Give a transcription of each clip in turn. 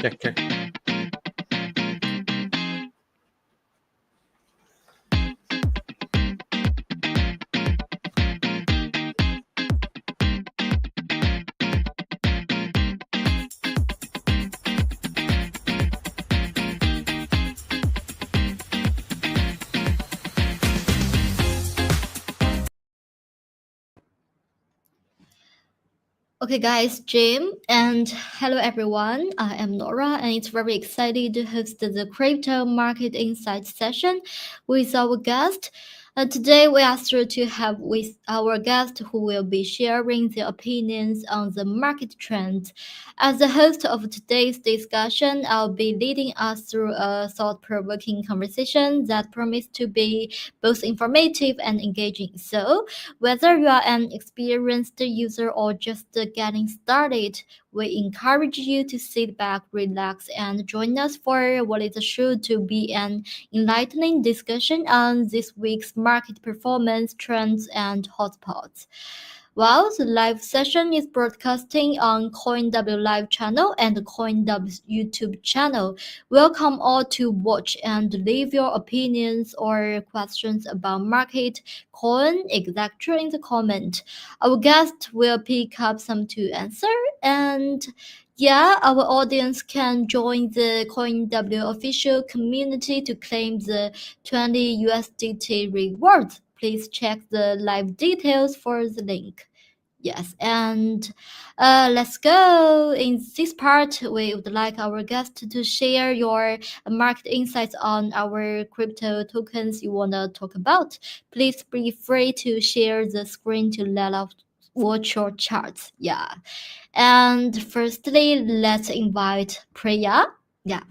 Check, check. Okay, guys, Jim, and hello everyone. I am Nora, and it's very excited to host the Crypto Market Insight session with our guest. Today, we are thrilled to have with our guest who will be sharing their opinions on the market trends. As the host of today's discussion, I'll be leading us through a thought-provoking conversation that promises to be both informative and engaging. So, whether you are an experienced user or just getting started, we encourage you to sit back, relax, and join us for what is sure to be an enlightening discussion on this week's market performance, trends, and hotspots. While the live session is broadcasting on CoinW Live channel and the CoinW YouTube channel, welcome all to watch and leave your opinions or questions about market, coin, etc. in the comment. Our guest will pick up some to answer, and yeah, our audience can join the CoinW official community to claim the 20 USDT rewards. Please check the live details for the link. Yes, and let's go. In this part, we would like our guest to share your market insights on our crypto tokens you want to talk about. Please be free to share the screen to let us watch your charts. Yeah. And firstly, let's invite Priya. Yeah.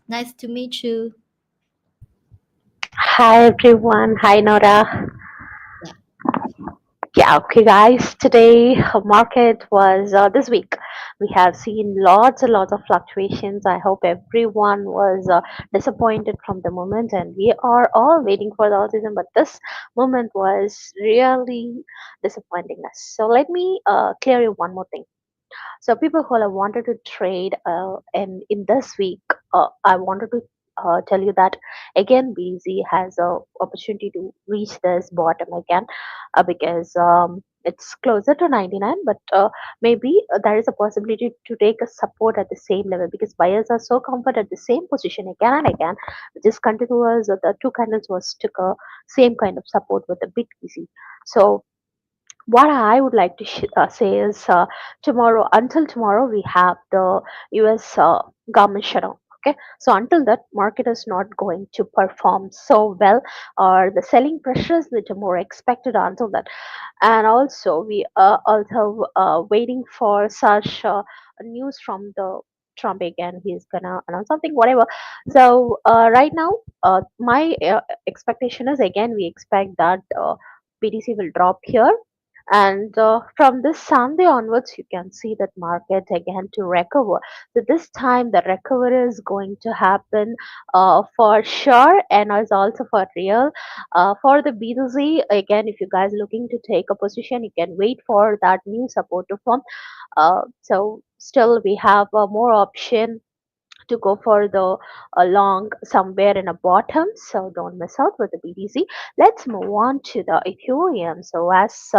Nice to meet you. Hi everyone. Hi Nora. Yeah. Yeah, okay guys. Today market was this week. We have seen lots and lots of fluctuations. I hope everyone was disappointed from the moment, and we are all waiting for the autism. But this moment was really disappointing us. So let me clear you one more thing. So people who have wanted to trade, and in this week, I wanted to tell you that again, BZ has a opportunity to reach this bottom again, because it's closer to 99, but maybe there is a possibility to take a support at the same level, because buyers are so comfort at the same position again and again. Just continuous, the two candles was took a same kind of support with the big BZ. So What I would like to say is tomorrow, until tomorrow, we have the US government shutdown. Okay, so until that, market is not going to perform so well, or the selling pressures that are more expected until that. And also, we are also waiting for such news from the Trump again. He's gonna announce something, whatever. So right now, my expectation is again we expect that BTC will drop here, and from this Sunday onwards, you can see that market again to recover. So this time, the recovery is going to happen for sure, and is also for real. For the BTC, again, if you guys looking to take a position, you can wait for that new support to form. So still, we have more option to go for the long somewhere in a bottom, so don't miss out with the BTC. Let's move on to the Ethereum. So as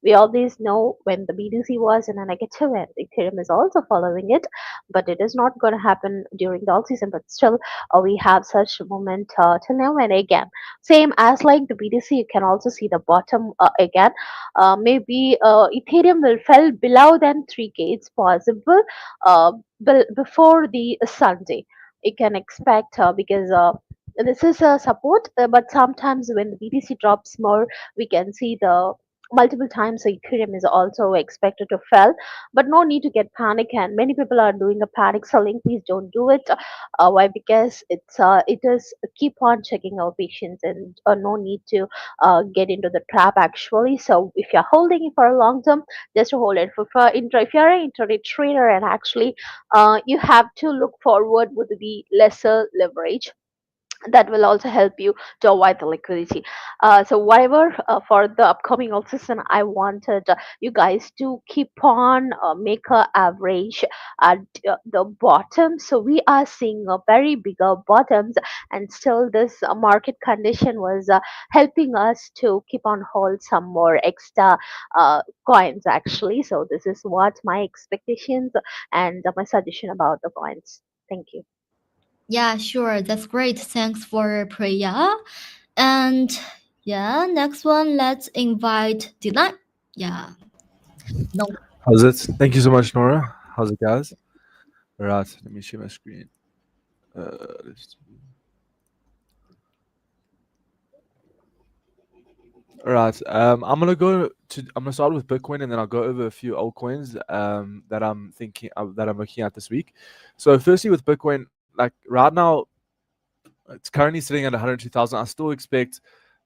we always know, when the BTC was in a negative and Ethereum is also following it, but it is not going to happen during the all season. But still, we have such a moment till now and again. Same as like the BTC, you can also see the bottom again. Maybe Ethereum will fell below than 3K. It's possible. Before the Sunday. You can expect because this is a support, but sometimes when the BTC drops more, we can see the multiple times Ethereum is also expected to fall. But no need to get panic, and many people are doing a panic selling. Please don't do it. Why? Because it is keep on checking our patience, and no need to get into the trap actually. So if you're holding it for a long term, just to hold it if you're an intraday trader, and actually you have to look forward with the lesser leverage, that will also help you to avoid the liquidity. So whatever for the upcoming off season, I wanted you guys to keep on make a average at the bottom. So we are seeing a very bigger bottoms, and still this market condition was helping us to keep on hold some more extra coins actually. So this is what my expectations and my suggestion about the coins. Thank you. Yeah, sure. That's great. Thanks for Priya. And yeah, next one, let's invite Dylan. Yeah, no. How's it? Thank you so much, Nora. How's it, guys? Right, let me share my screen. Let's- All right. I'm gonna start with Bitcoin, and then I'll go over a few altcoins that I'm thinking that I'm looking at this week. So, firstly, with Bitcoin, like right now, it's currently sitting at 102,000. I still expect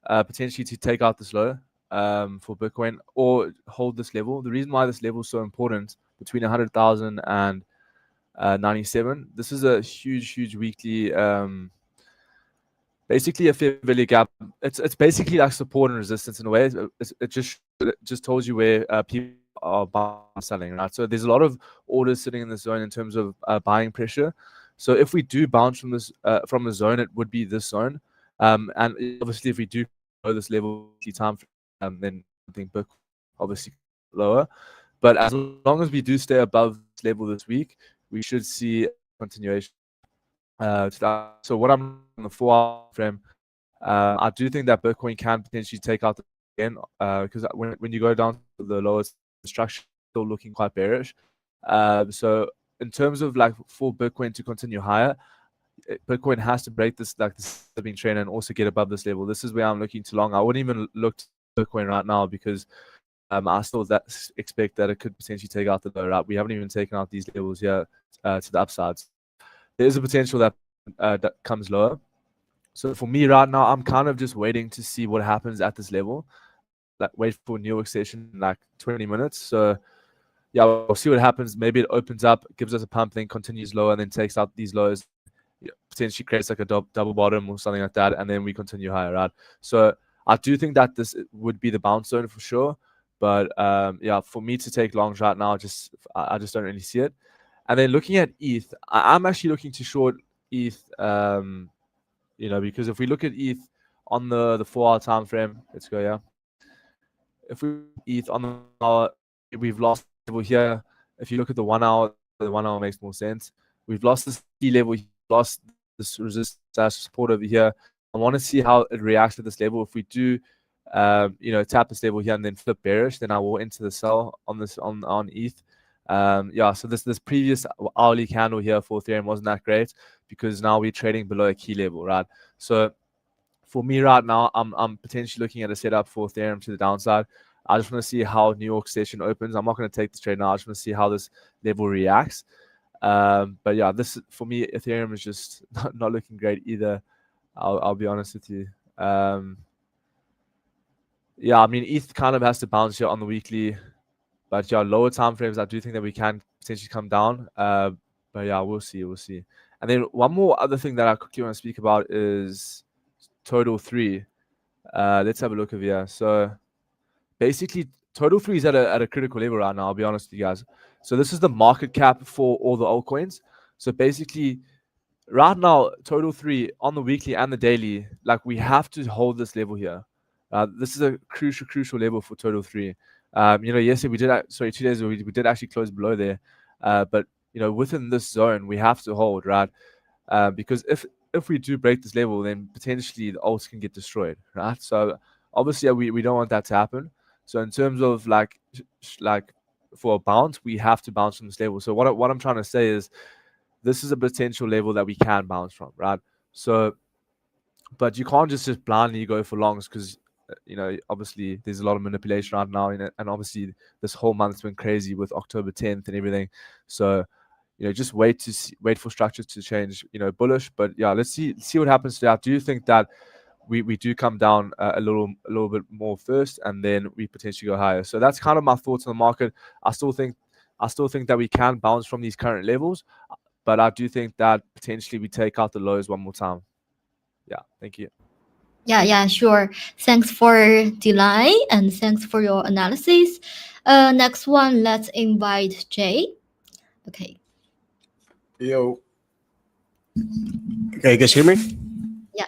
potentially to take out this low for Bitcoin or hold this level. The reason why this level is so important between 100,000 and 97. This is a huge weekly, basically a fair value gap. It's basically like support and resistance in a way. It just tells you where people are buying and selling, right? So there's a lot of orders sitting in the zone in terms of buying pressure. So if we do bounce from the zone, it would be this zone. And obviously, if we do go this level time, then I think Bitcoin obviously lower. But as long as we do stay above this level this week, we should see a continuation to that. So what I'm on the 4 hour frame, I do think that Bitcoin can potentially take out again because when you go down to the lowest structure, still looking quite bearish. So in terms of like for Bitcoin to continue higher, Bitcoin has to break this been trend and also get above this level. This is where I'm looking to long. I wouldn't even look to Bitcoin right now because I still expect that it could potentially take out the low route. We haven't even taken out these levels here to the upsides. There is a potential that comes lower. So for me right now, I'm kind of just waiting to see what happens at this level. Like wait for New York session in like 20 minutes. So yeah, we'll see what happens. Maybe it opens up, gives us a pump, then continues lower, and then takes out these lows. Potentially creates like a double bottom or something like that, and then we continue higher, right? So I do think that this would be the bounce zone for sure. But yeah, for me to take longs right now, I just don't really see it. And then looking at ETH, I'm actually looking to short ETH. Because if we look at ETH on the 4 hour time frame, let's go, yeah. If we ETH on the hour, we've lost level here. If you look at the 1 hour makes more sense. We've lost this key level, lost this resistance support over here. I want to see how it reacts to this level. If we do tap this level here and then flip bearish, then I will enter the sell on this on ETH. So this previous hourly candle here for Ethereum wasn't that great because now we're trading below a key level, right? So for me right now, I'm potentially looking at a setup for Ethereum to the downside. I just want to see how New York session opens. I'm not going to take this trade now. I just want to see how this level reacts. But yeah, this for me, Ethereum is just not looking great either. I'll be honest with you. Yeah, I mean, ETH kind of has to bounce here on the weekly, but yeah, lower time frames, I do think that we can potentially come down. But yeah, we'll see. And then one more other thing that I quickly want to speak about is Total 3. Let's have a look over here. So basically, Total 3 is at a critical level right now, I'll be honest with you guys. So this is the market cap for all the altcoins. So basically, right now, Total 3 on the weekly and the daily, like we have to hold this level here. This is a crucial level for Total 3. Yesterday we did, 2 days ago, we did actually close below there. But, within this zone, we have to hold, right? Because if we do break this level, then potentially the alts can get destroyed, right? So obviously we don't want that to happen. So in terms of like for a bounce, we have to bounce from this level. So what I'm trying to say is this is a potential level that we can bounce from, right? So, but you can't just blindly go for longs because obviously there's a lot of manipulation right now, and obviously this whole month's been crazy with October 10th and everything. So just wait for structures to change, bullish. But yeah, let's see what happens today. I do think that we do come down a little bit more first, and then we potentially go higher. So that's kind of my thoughts on the market. I still think that we can bounce from these current levels, but I do think that potentially we take out the lows one more time. Yeah, thank you. Yeah, sure. Thanks for Delay and thanks for your analysis. Next one, let's invite Jay. Okay. Yo. Okay, you guys hear me? Yeah.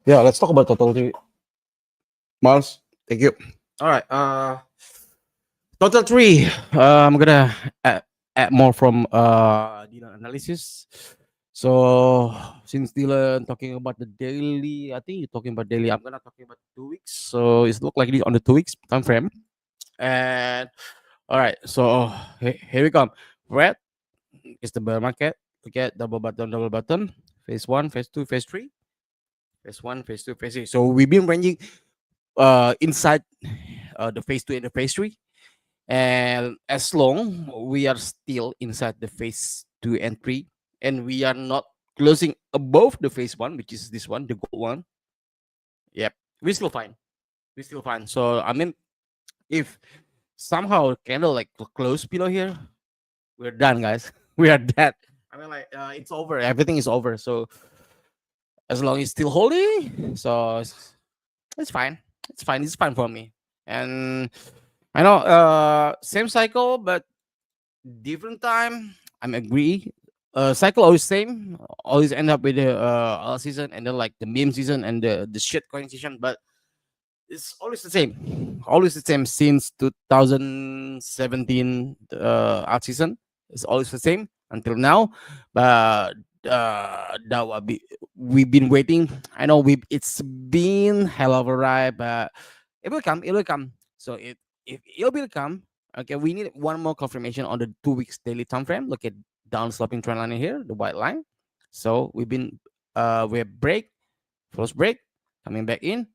Yeah, let's talk about Total 3. Miles, thank you. All right. Total 3. I'm gonna add more from Dylan analysis. So since Dylan talking about the daily, I think you're talking about daily. I'm gonna talking about 2 weeks. So it's look like this on the 2 weeks time frame. And all right, so here we come. Red is the bear market. Look at double bottom. Phase 1, phase 2, phase 3. Phase 1, phase 2, phase 3. So we've been ranging inside the phase 2 and the phase 3. And as long we are still inside the phase 2 and 3, and we are not closing above the phase 1, which is this one, the gold one. Yep, we're still fine. So I mean, if somehow candle like close below here, we're done, guys. We are dead. I mean, like it's over. Everything is over. So as long as it's still holding, so it's fine. It's fine for me. And I know same cycle but different time. I'm agree. Cycle always same. Always end up with the all season and then like the meme season and the shitcoin season, but it's always the same. Always the same since 2017 art season. It's always the same until now. But now we've been waiting. I know it's been hell of a ride, but it will come. So if it will come, okay, we need one more confirmation on the 2 weeks daily time frame. Look at down sloping trend line here, the white line. So we've been we're break, first break, coming back in.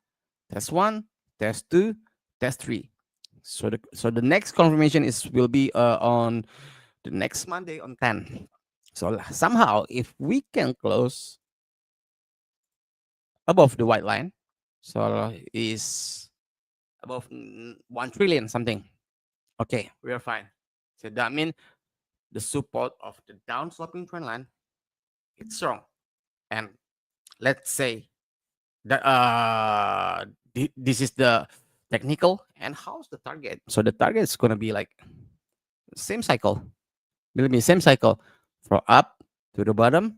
Test 1, test 2, test 3. So the next confirmation will be on the next Monday on 10. So somehow if we can close above the white line, so is above 1 trillion something. Okay, we are fine. So that means the support of the down sloping trend line, it's strong. And let's say that this is the technical. And how's the target? So the target is going to be like same cycle. Believe me, same cycle from up to the bottom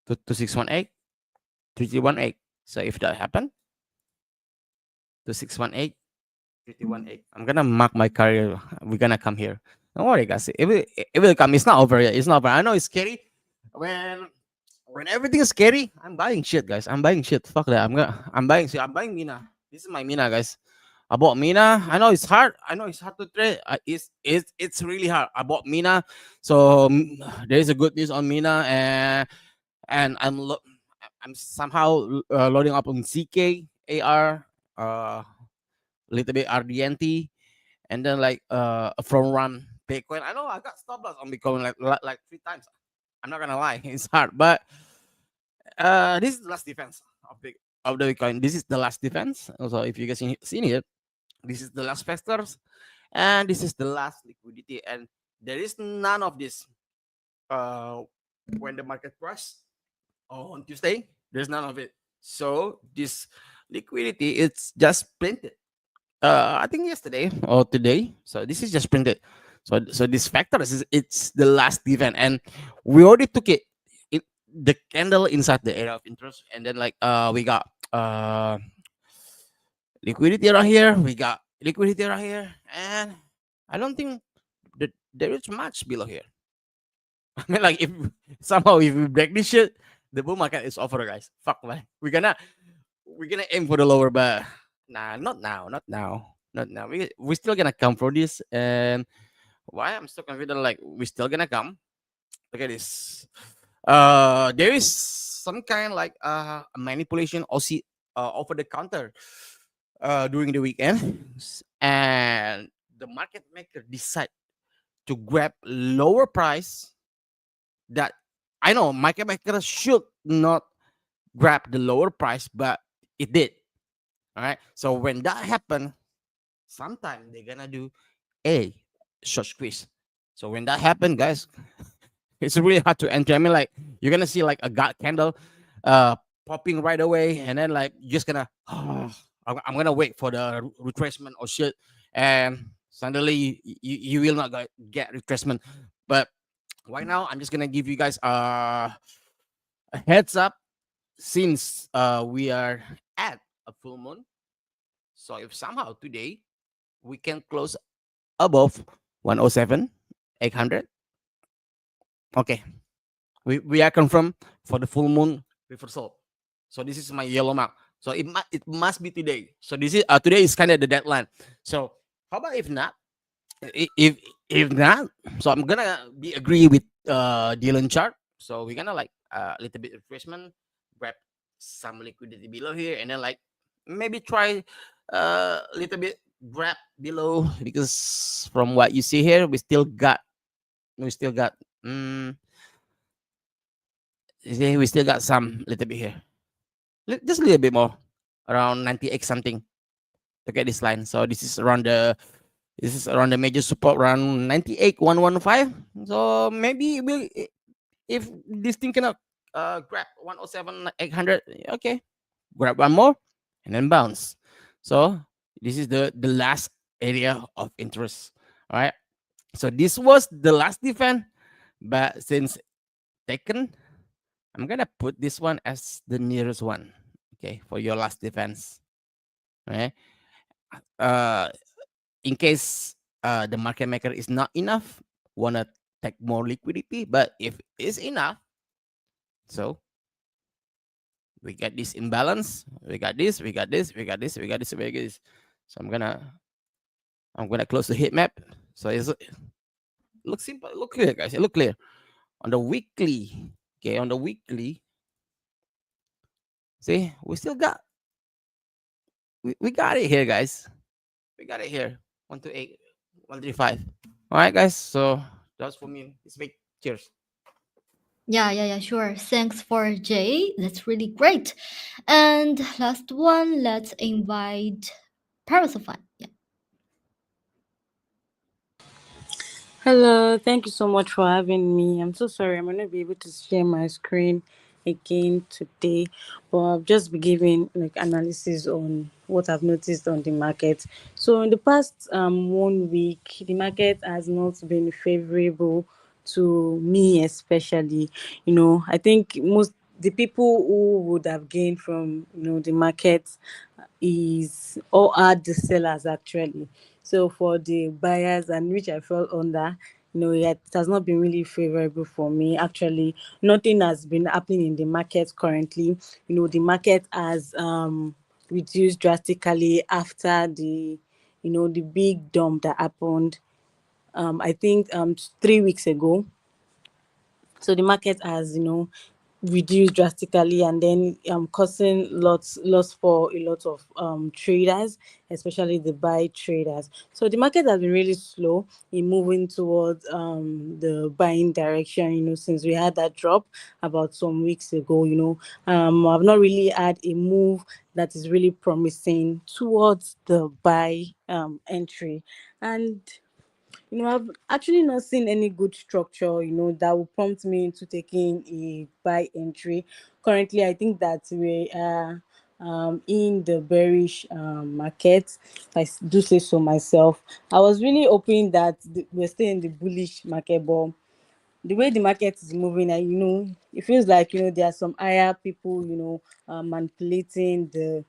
to 618, 318. So if that happen to 618, 318, I'm gonna mark my career. We're gonna come here. Don't worry, guys. It will come. It's not over yet. It's not over. I know it's scary. When everything is scary, I'm buying shit, guys. I'm buying shit. Fuck that. I'm buying shit. I'm buying Mina. This is my Mina, guys. I bought Mina. I know it's hard. I know it's hard to trade. It's really hard. I bought Mina. So there is a good news on Mina, and I'm somehow loading up on CK AR, little bit RDNT, and then like a front run Bitcoin. I know I got stop loss on Bitcoin like 3 times. I'm not gonna lie, it's hard, but this is the last defense of the Bitcoin. This is the last defense. Also, if you guys seen it, this is the last festers, and this is the last liquidity, and there is none of this. When the market crash on Tuesday, there's none of it. So this liquidity, it's just printed. I think yesterday or today. So this is just printed. So this factor it's the last event, and we already took it. The candle inside the area of interest, and then like we got liquidity around here. We got liquidity around here, and I don't think that there is much below here. I mean, like if somehow if we break this shit, the bull market is over, guys. Fuck, man. We're gonna aim for the lower, but nah, not now, not now, not now. We still gonna come for this, and why I'm still confident, like we still gonna come. Look at this. There is some kind like manipulation OC over the counter during the weekend, and the market maker decide to grab lower price. That I know market maker should not grab the lower price, but it did. All right. So when that happened, sometime they're gonna do a short squeeze. So when that happened, guys, it's really hard to enter. I mean, like you're gonna see like a god candle popping right away, and then like you're just gonna I'm gonna wait for the retracement or shit, and suddenly you will not get retracement. But right now, I'm just gonna give you guys a heads up, since we are at a full moon. So if somehow today we can close above 107 800, okay, we are confirmed for the full moon reversal. So this is my yellow mark. So it must be today. So this is today is kind of the deadline. So how about if not? If not, so I'm gonna be agree with Dylan chart. So we're gonna like a little bit refreshment, grab some liquidity below here, and then like maybe try a little bit grab below, because from what you see here, we still got see, we still got some little bit here, just a little bit more, around 98 something. Look at this line. So this is around the major support around 98,115. So maybe if this thing cannot grab 107 800, okay, grab one more and then bounce. So this is the last area of interest. All right. So this was the last defense, but since taken, I'm gonna put this one as the nearest one. Okay, for your last defense. Okay. In case the market maker is not enough, wanna take more liquidity, but if it's enough, so we got this imbalance, we got this, we got this, we got this, we got this, we got this. So I'm gonna close the heat map. So it looks simple, it look clear, guys. It look clear on the weekly. Okay, on the weekly, see, we still got we got it here, guys. We got it here. 128, 135. All right, guys. So that's for me. It's big. Cheers. Yeah, sure. Thanks for Jay. That's really great. And last one, let's invite Parasafan. Yeah. Hello, thank you so much for having me. I'm so sorry I'm not be able to share my screen again today, but I've just been giving like analysis on what I've noticed on the market. So in the past 1 week, the market has not been favorable to me, especially. I think most the people who would have gained from the market is or are the sellers actually. So for the buyers, and which I fell under, it has not been really favorable for me. Actually, nothing has been happening in the market currently. The market has reduced drastically after the big dump that happened. I think 3 weeks ago. So the market has reduced drastically, and then causing loss for a lot of traders, especially the buy traders. So the market has been really slow in moving towards the buying direction, since we had that drop about some weeks ago. I've not really had a move that is really promising towards the buy entry. And I've actually not seen any good structure, that will prompt me into taking a buy entry. Currently, I think that we are in the bearish market. If I do say so myself. I was really hoping that we're still in the bullish market, but the way the market is moving, and it feels like there are some higher people manipulating the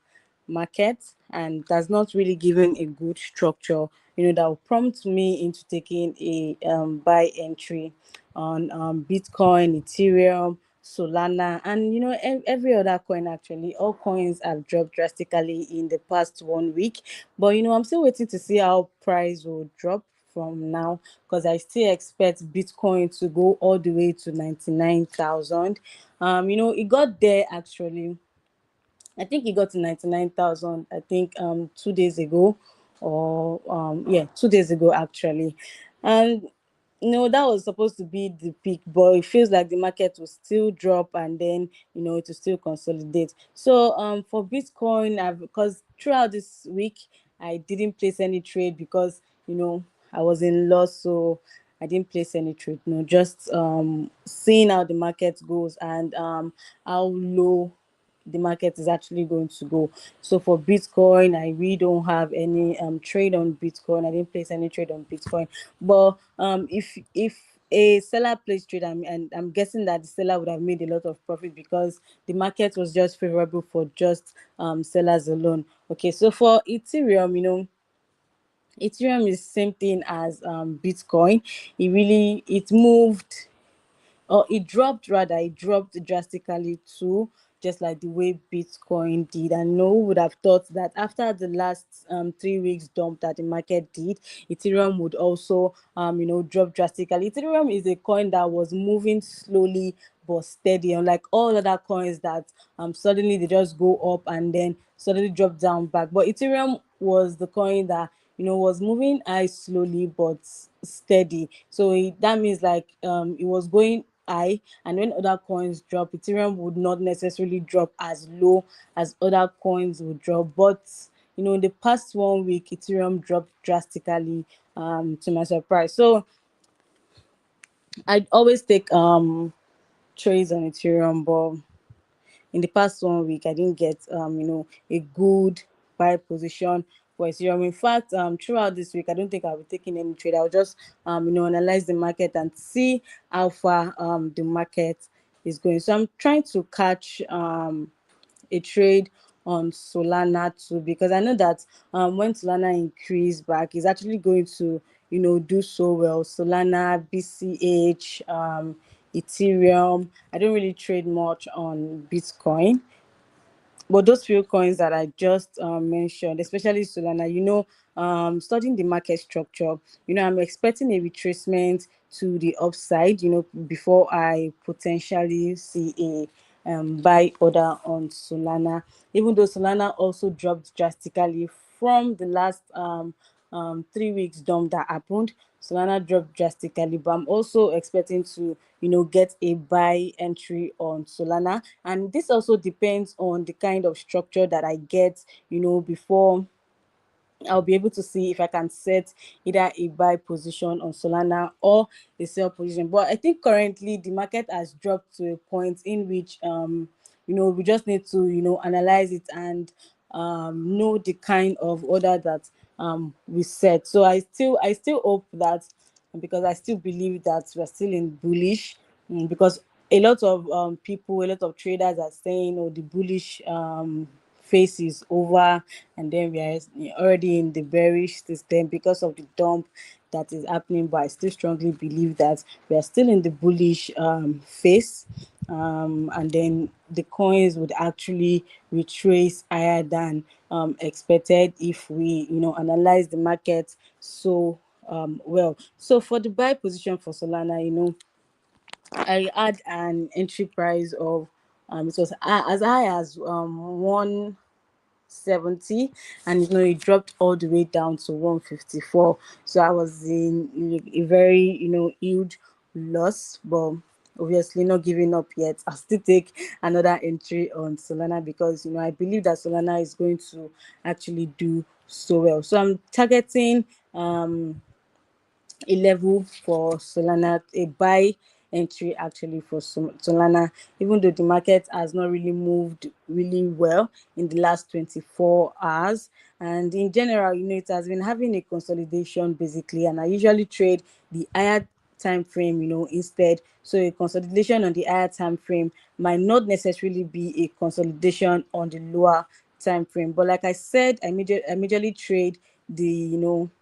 market, and that's not really given a good structure that will prompt me into taking a buy entry on Bitcoin, Ethereum, Solana, and every other coin. Actually, all coins have dropped drastically in the past 1 week, but I'm still waiting to see how price will drop from now, because I still expect Bitcoin to go all the way to 99,000. It got there actually. I think it got to 99,000, I think 2 days ago, or yeah, 2 days ago actually. And that was supposed to be the peak, but it feels like the market will still drop, and then to still consolidate. So for Bitcoin, because throughout this week I didn't place any trade, because I was in loss, so I didn't place any trade. Just seeing how the market goes, and how low the market is actually going to go. So for Bitcoin, I really don't have any trade on Bitcoin. I didn't place any trade on Bitcoin. But if a seller placed trade, and I'm guessing that the seller would have made a lot of profit, because the market was just favorable for just sellers alone. Okay, so for Ethereum, Ethereum is same thing as Bitcoin. It moved, or it dropped drastically too, just like the way Bitcoin did. And no one would have thought that after the last 3 weeks dump that the market did, Ethereum would also drop drastically. Ethereum is a coin that was moving slowly but steady, unlike all other coins that suddenly they just go up and then suddenly drop down back. But Ethereum was the coin that was moving high slowly but steady. So that means like it was going high, and when other coins drop, Ethereum would not necessarily drop as low as other coins would drop. But in the past 1 week, Ethereum dropped drastically, to my surprise. So I'd always take trades on Ethereum, but in the past 1 week I didn't get a good buy position for Ethereum. In fact, throughout this week I don't think I'll be taking any trade. I'll just analyze the market and see how far the market is going. So I'm trying to catch a trade on Solana too, because I know that when Solana increase back, it's actually going to do so well. Solana, BCH, Ethereum. I don't really trade much on Bitcoin, but those few coins that I just mentioned, especially Solana, studying the market structure, I'm expecting a retracement to the upside, before I potentially see a buy order on Solana. Even though Solana also dropped drastically from the last 3 weeks dump that happened, Solana dropped drastically, but I'm also expecting to get a buy entry on Solana. And this also depends on the kind of structure that I get before I'll be able to see if I can set either a buy position on Solana or a sell position. But I think currently the market has dropped to a point in which we just need to analyze it and know the kind of order that we set. So I still hope that, because I still believe that we're still in bullish, because a lot of people, a lot of traders are saying, oh, the bullish phase is over, and then we are already in the bearish system because of the dump that is happening. But I still strongly believe that we are still in the bullish phase, and then the coins would actually retrace higher than expected if we analyze the market so well. So for the buy position for Solana, I had an entry price of it was as high as 170, and it dropped all the way down to 154. So I was in a very huge loss, but obviously not giving up yet. I'll still take another entry on Solana because I believe that Solana is going to actually do so well. So I'm targeting a level for Solana, a buy entry actually for Solana, even though the market has not really moved really well in the last 24 hours. And in general, it has been having a consolidation basically, and I usually trade the higher time frame instead. So a consolidation on the higher time frame might not necessarily be a consolidation on the lower time frame. But like I said, I majorly trade the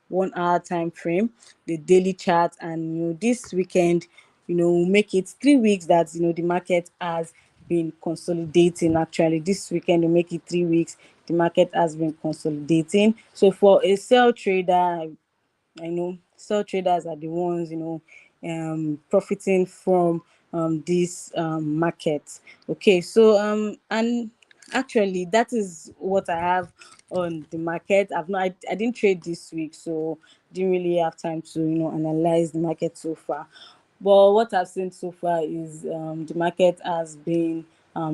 1 hour time frame, the daily chart, and this weekend make it 3 weeks that the market has been consolidating. Actually, this weekend will make it 3 weeks the market has been consolidating. So for a sell trader, I know sell traders are the ones profiting from this market. Okay, so and actually that is what I have on the market. I didn't trade this week, so didn't really have time to analyze the market so far. But what I've seen so far is the market has been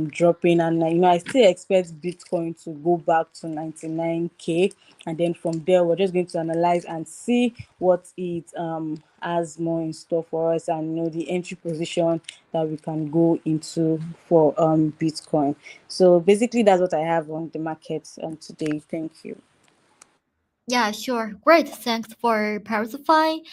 dropping, and I still expect Bitcoin to go back to 99K, and then from there we're just going to analyze and see what it has more in store for us, and the entry position that we can go into for Bitcoin. So basically that's what I have on the market today. Thank you. Yeah, sure. Great. Thanks for clarifying.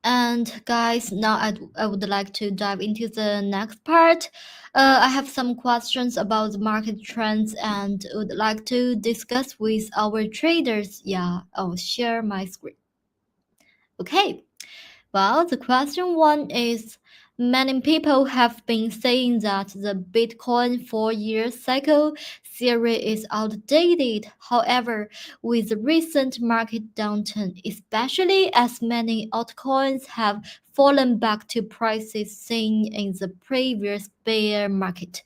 And guys, now I would like to dive into the next part. I have some questions about the market trends and would like to discuss with our traders. Yeah, I'll share my screen. Okay. Well, the question one is many people have been saying that the Bitcoin 4 year cycle theory is outdated. However, with the recent market downturn, especially as many altcoins have fallen back to prices seen in the previous bear market,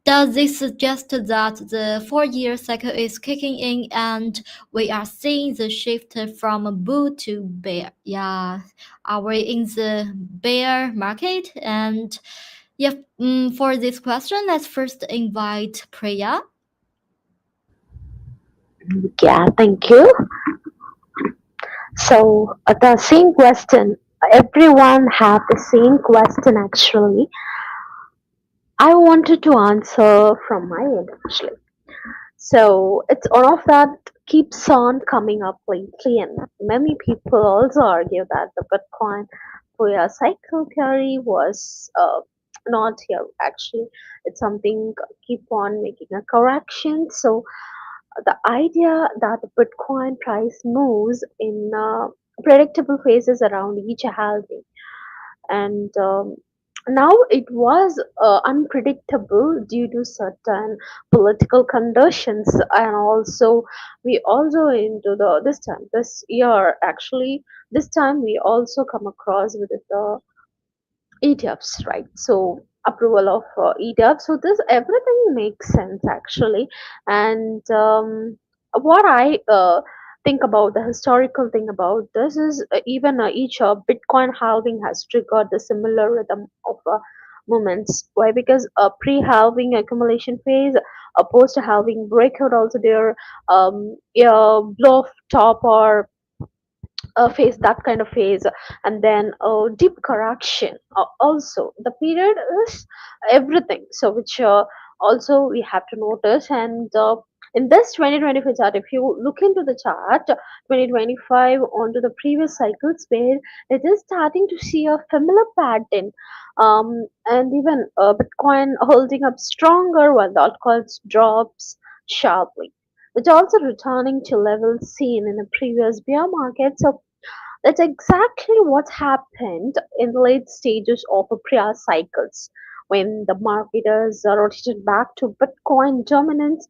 does this suggest that the 4 year cycle is kicking in and we are seeing the shift from a bull to bear? Yeah, are we in the bear market? And yeah, for this question, let's first invite Priya. Yeah, thank you. So the same question, everyone have the same question actually. I wanted to answer from my end actually. So it's all of that keeps on coming up lately, and many people also argue that the Bitcoin for your cycle theory was not here. Actually, it's something keep on making a correction. So the idea that the Bitcoin price moves in predictable phases around each halving, and now it was unpredictable due to certain political conditions, and also we also into the this year actually this time we also come across with the ETFs, right? So approval of ETFs. So this everything makes sense actually. And what I think about the historical thing about this is even each Bitcoin halving has triggered the similar rhythm of movements. Why? Because a pre-halving accumulation phase, a post-halving breakout also there, yeah, blow off top or phase, that kind of phase, and then deep correction also the period is everything, so which also we have to notice. And in this 2025 chart, if you look into the chart 2025 onto the previous cycles where it is starting to see a familiar pattern, and even Bitcoin holding up stronger while the altcoins drops sharply. It's also returning to levels seen in a previous bear market. So that's exactly what happened in the late stages of a prior cycles when the marketers rotated back to Bitcoin dominance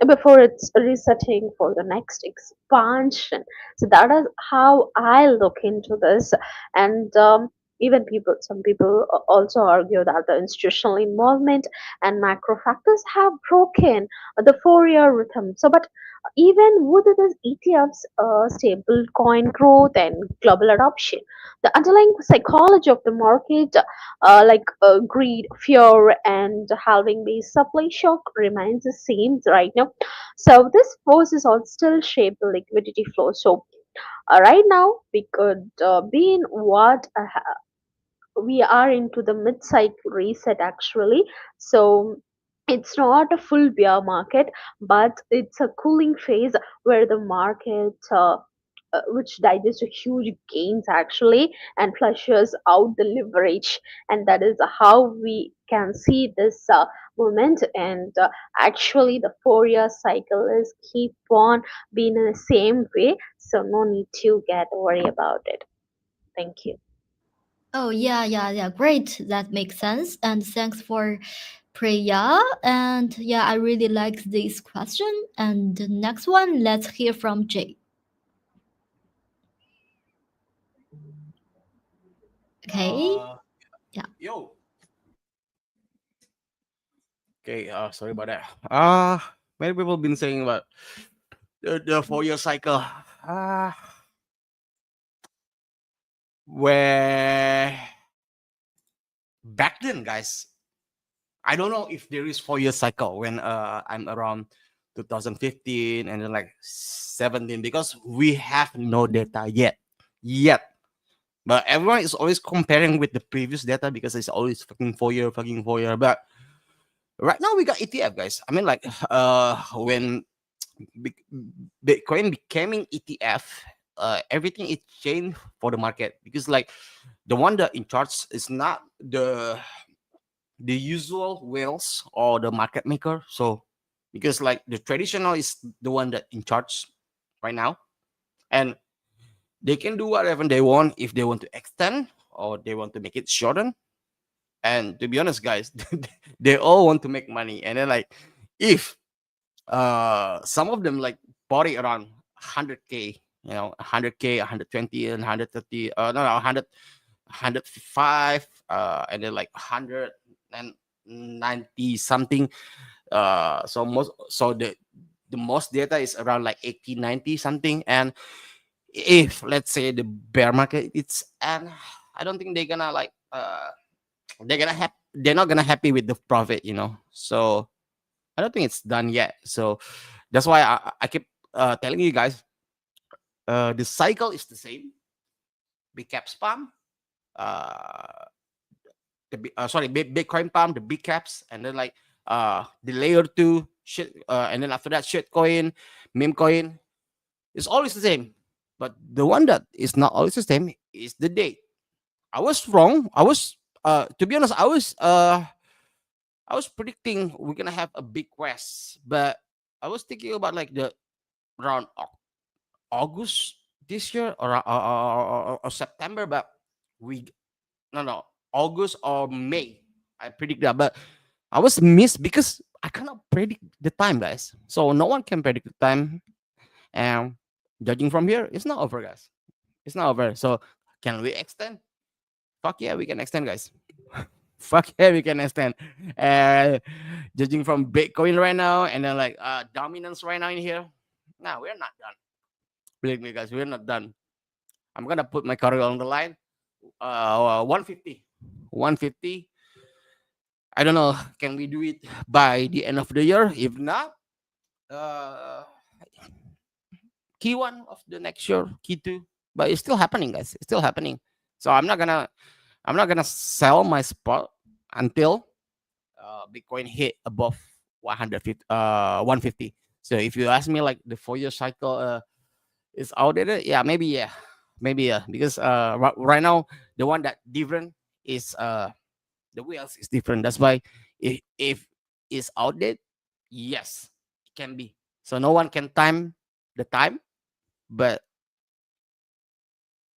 before it's resetting for the next expansion. So that is how I look into this, and even some people also argue that the institutional involvement and macro factors have broken the 4 year rhythm. So, but even with the ETFs, stable coin growth and global adoption, the underlying psychology of the market, greed, fear, and halving based supply shock remains the same right now. So this forces all still shape the liquidity flow. So right now we could be in what we are into the mid-cycle reset actually. So it's not a full bear market, but it's a cooling phase where the market which digests huge gains actually and flushes out the leverage, and that is how we can see this movement. And actually the 4 year cycle is keep on being in the same way, so no need to get worried about it. Thank you. Oh, yeah, yeah, yeah. Great. That makes sense. And thanks for Priya. And yeah, I really like this question. And the next one, let's hear from Jay. Okay. Uh, Yeah. yo. Okay. Sorry about that. Many people been saying about the 4 year cycle. Where back then, guys, I don't know if there is 4 year cycle when I'm around 2015 and then like 17 because we have no data yet. But everyone is always comparing with the previous data because it's always fucking 4 year. But right now we got ETF, guys. I mean, like when Big- Bitcoin becoming ETF, everything is changed for the market because like the one that in charge is not the usual whales or the market maker. So because like the traditional is the one that in charge right now, and they can do whatever they want if they want to extend or they want to make it shorten. And to be honest, guys, they all want to make money. And then like if some of them like bought it around 100K, 100K, 120 and 130, no, 100, 105, and then like 190 something. So the most data is around like 80, 90 something. And if let's say the bear market it's, and I don't think they're gonna like they're not gonna happy with the profit. So I don't think it's done yet. So that's why I keep telling you guys, the cycle is the same. Big cap spam, uh, Bitcoin pump, the big caps, and then like the layer two shit, and then after that shit coin, meme coin. It's always the same. But the one that is not always the same is the date. I was wrong. I was to be honest, I was predicting we're gonna have a big quest, but I was thinking about like the around August this year or September, but we no August or May. I predict that, but I was missed because I cannot predict the time, guys. So no one can predict the time, and judging from here, it's not over, guys. It's not over. So can we extend? Fuck yeah, we can extend, guys. Fuck yeah, we can extend. Uh, Judging from Bitcoin right now, and then like dominance right now in here. Nah, we're not done. Believe me, guys, we're not done. I'm gonna put my career on the line. 150, 150. I don't know. Can we do it by the end of the year? If not, uh, Q1 of the next year, Q2. But it's still happening, guys. It's still happening. So I'm not gonna sell my spot until Bitcoin hit above 150. 150. So if you ask me, like the 4 year cycle is outdated, yeah, maybe yeah, because right now the one that different is the wheels is different. That's why if it's outdated, yes, can be. So no one can time the time, but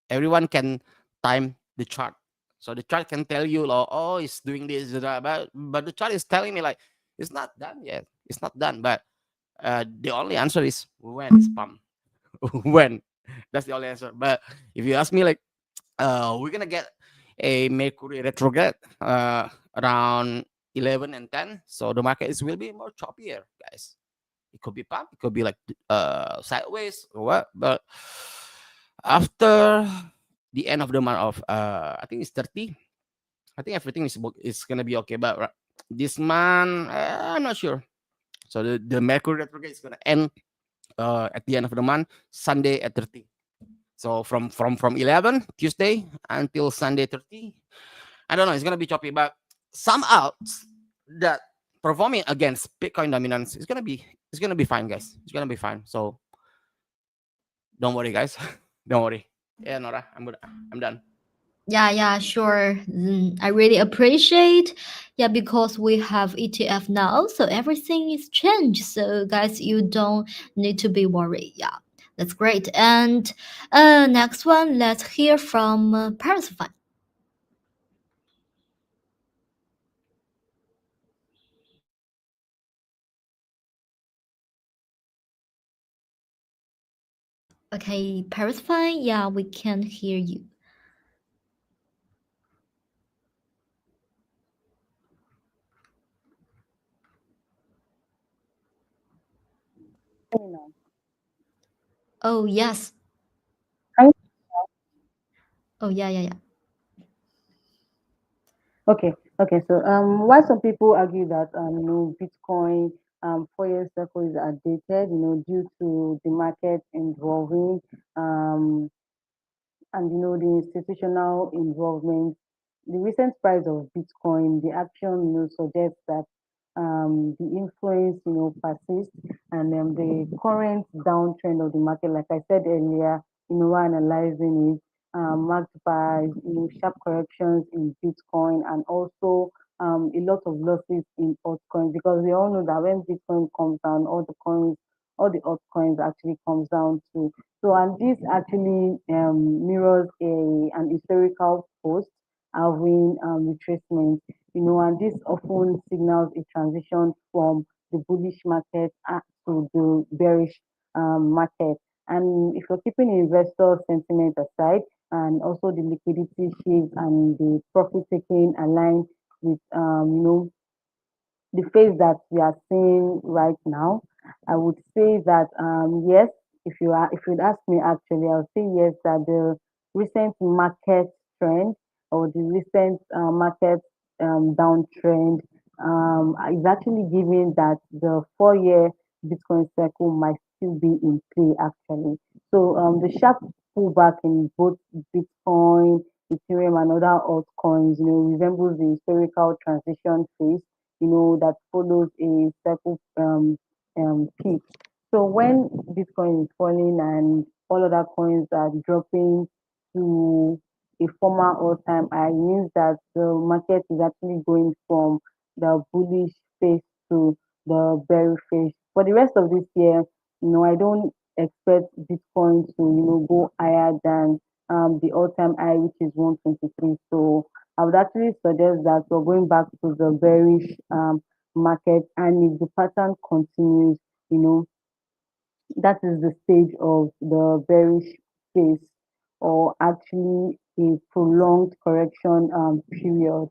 everyone can time the chart. So the chart can tell you, like, oh, it's doing this, but the chart is telling me like it's not done yet. It's not done. But the only answer is when it's pumped. When? That's the only answer. But if you ask me, like, we're gonna get a Mercury retrograde around 11 and 10. So the market will be more choppier, guys. It could be pump, it could be like sideways or what. But after the end of the month of I think it's 30, I think everything is gonna be okay. But this month, I'm not sure. So the Mercury retrograde is gonna end at the end of the month, Sunday at 30. So from 11 Tuesday until Sunday 30, I don't know. It's gonna be choppy, but some outs that performing against Bitcoin dominance is gonna be fine, guys. It's gonna be fine. So don't worry, guys. Don't worry. Yeah, Nora, I'm done. Yeah, sure. I really appreciate. Yeah, because we have ETF now, so everything is changed. So guys, you don't need to be worried. Yeah, that's great. And next one, let's hear from Parasify. Okay, Parasify. Yeah, we can hear you. Oh yes. Hi. Oh yeah. Okay. So why some people argue that Bitcoin 4 year cycle is outdated, due to the market involving and the institutional involvement. The recent price of Bitcoin, the action suggests that the influence persists, and the current downtrend of the market, like I said earlier, we're analyzing it, marked by sharp corrections in Bitcoin, and also a lot of losses in altcoins, because we all know that when Bitcoin comes down, all the altcoins actually comes down too. So, and this actually mirrors an historical post having retracement, and this often signals a transition from the bullish market to the bearish market. And if you're keeping investor sentiment aside, and also the liquidity shift and the profit taking aligned with the phase that we are seeing right now, I would say that yes, if you'd ask me actually, I'll say yes that the recent market trend or the recent market downtrend is actually giving that the 4 year Bitcoin cycle might still be in play actually. So the sharp pullback in both Bitcoin, Ethereum, and other altcoins, resembles the historical transition phase, that follows a cycle peak. So when Bitcoin is falling and all other coins are dropping to a former all-time high, it means that the market is actually going from the bullish phase to the bearish phase. For the rest of this year, I don't expect Bitcoin to, go higher than the all-time high, which is 123. So I would actually suggest that we're going back to the bearish market, and if the pattern continues, you know, that is the stage of the bearish phase, or actually a prolonged correction period.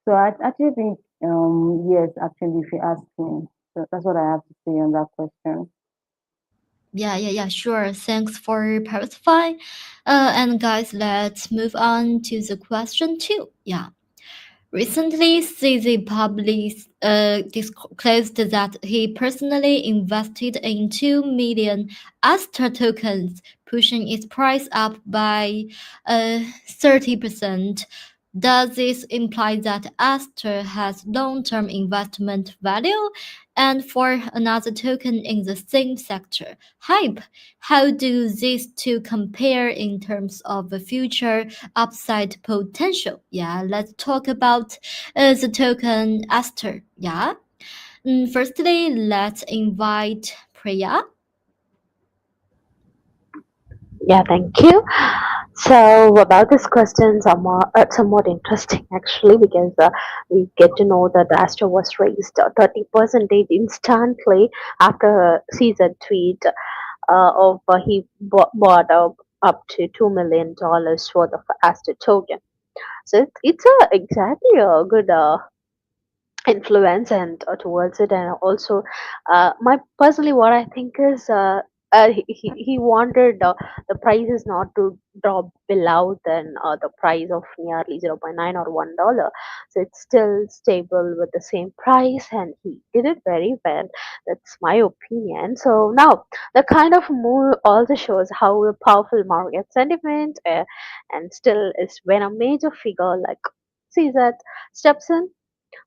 So I actually think yes, actually, if you ask me, so that's what I have to say on that question. Yeah, sure. Thanks for Parasify. And guys, let's move on to the question two. Yeah. Recently, CZ published disclosed that he personally invested in 2 million Aster tokens, pushing its price up by 30%. Does this imply that Aster has long-term investment value? And for another token in the same sector, Hype, how do these two compare in terms of the future upside potential? Yeah, let's talk about the token Aster. Yeah. Firstly, let's invite Priya. Yeah, thank you. So about this question, somewhat interesting actually, because we get to know that Astor was raised 30% instantly after a season tweet of he bought up to $2 million worth of Astor token. So it's exactly a good influence and towards it, and also my personally what I think is he wanted the prices not to drop below than the price of nearly 0.9 or $1, so it's still stable with the same price, and he did it very well. That's my opinion. So now the kind of move also shows how a powerful market sentiment and still is when a major figure like CZ steps in,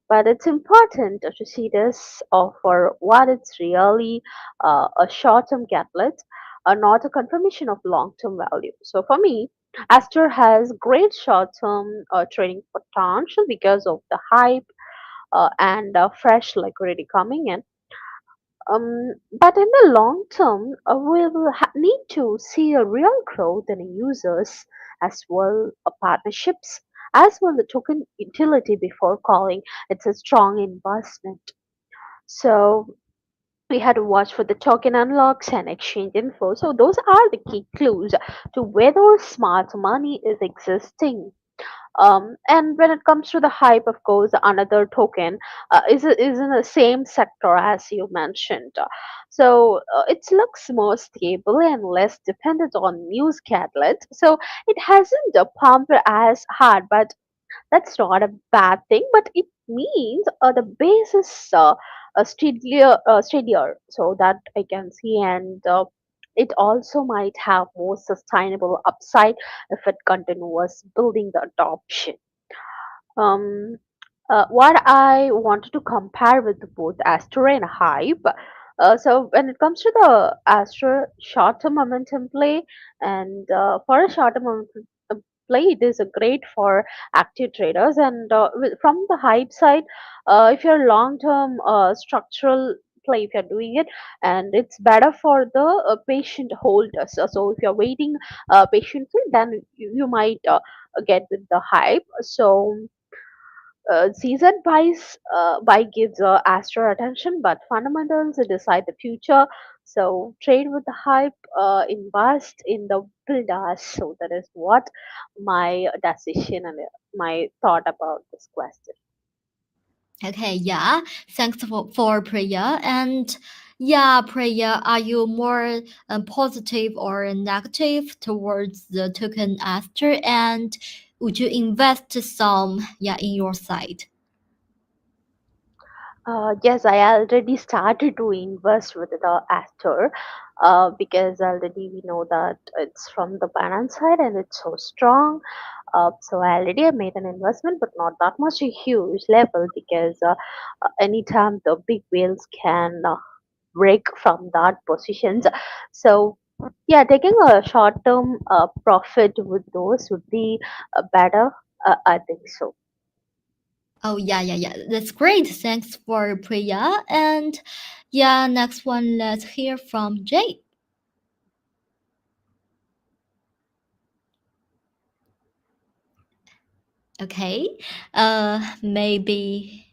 but it's important to see this for what it's really, a short-term catalyst, not a confirmation of long-term value. So for me, Astor has great short-term trading potential because of the hype and fresh liquidity coming in. But in the long term, we will need to see a real growth in users as well, partnerships, as well the token utility before calling it's a strong investment. So we had to watch for the token unlocks and exchange info. So those are the key clues to whether smart money is existing. And when it comes to the hype, of course, another token is in the same sector as you mentioned. So it looks more stable and less dependent on news catalysts. So it hasn't pumped as hard, but that's not a bad thing. But it means the base is steadier, so that I can see, and it also might have more sustainable upside if it continues building the adoption. Um, what I wanted to compare with both Astra and Hype. So when it comes to the Astra short-term momentum play, and for a short-term momentum play, it is a great for active traders. And from the Hype side, if you're long-term structural play, if you're doing it, and it's better for the patient holders. So if you're waiting patiently, then you might get with the Hype. So season buy gives Astro attention, but fundamentals decide the future. So trade with the hype, invest in the builders. So that is what my decision and my thought about this question. Okay, yeah. Thanks for Priya. And yeah, Priya, are you more positive or negative towards the token Aster? And would you invest some, yeah, in your side? Yes, I already started to invest with the actor because already we know that it's from the Binance side and it's so strong. So I already have made an investment, but not that much a huge level because anytime the big whales can break from that positions. So yeah, taking a short-term profit with those would be better. I think so. Oh, yeah, yeah, yeah. That's great. Thanks for Priya. And yeah, next one, let's hear from Jay. Okay. Maybe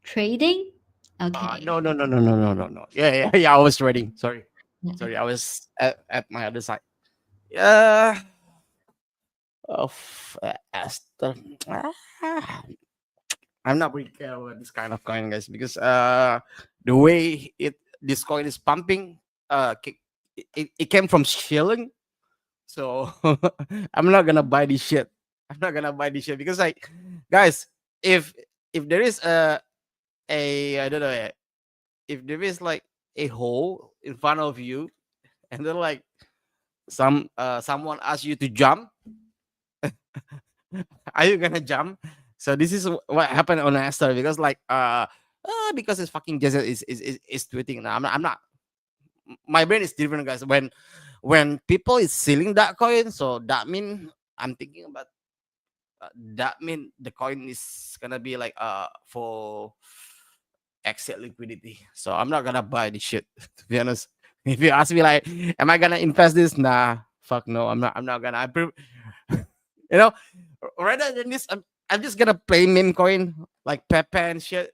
trading. Okay. No, no, no, no, no, no, no, no. Yeah, yeah, yeah. I was ready. Sorry, Yeah. sorry. I was at my other side. Yeah. Of Esther. I'm not really care about this kind of coin, guys, because the way this coin is pumping, it came from shilling, so I'm not gonna buy this shit. I'm not gonna buy this shit because, like, guys, if if there is a I don't know, if there is like a hole in front of you, and then like someone asks you to jump, are you gonna jump? So this is what happened on Astor, because like because it's fucking Jezet is tweeting now. I'm not my brain is different, guys. When people is selling that coin, so that mean I'm thinking about that mean the coin is gonna be like for exit liquidity. So I'm not gonna buy this shit. To be honest, if you ask me like, am I gonna invest this? Nah, fuck no. I'm not. I'm not gonna. You know, rather than this, I'm just gonna play meme coin like Pepe and shit,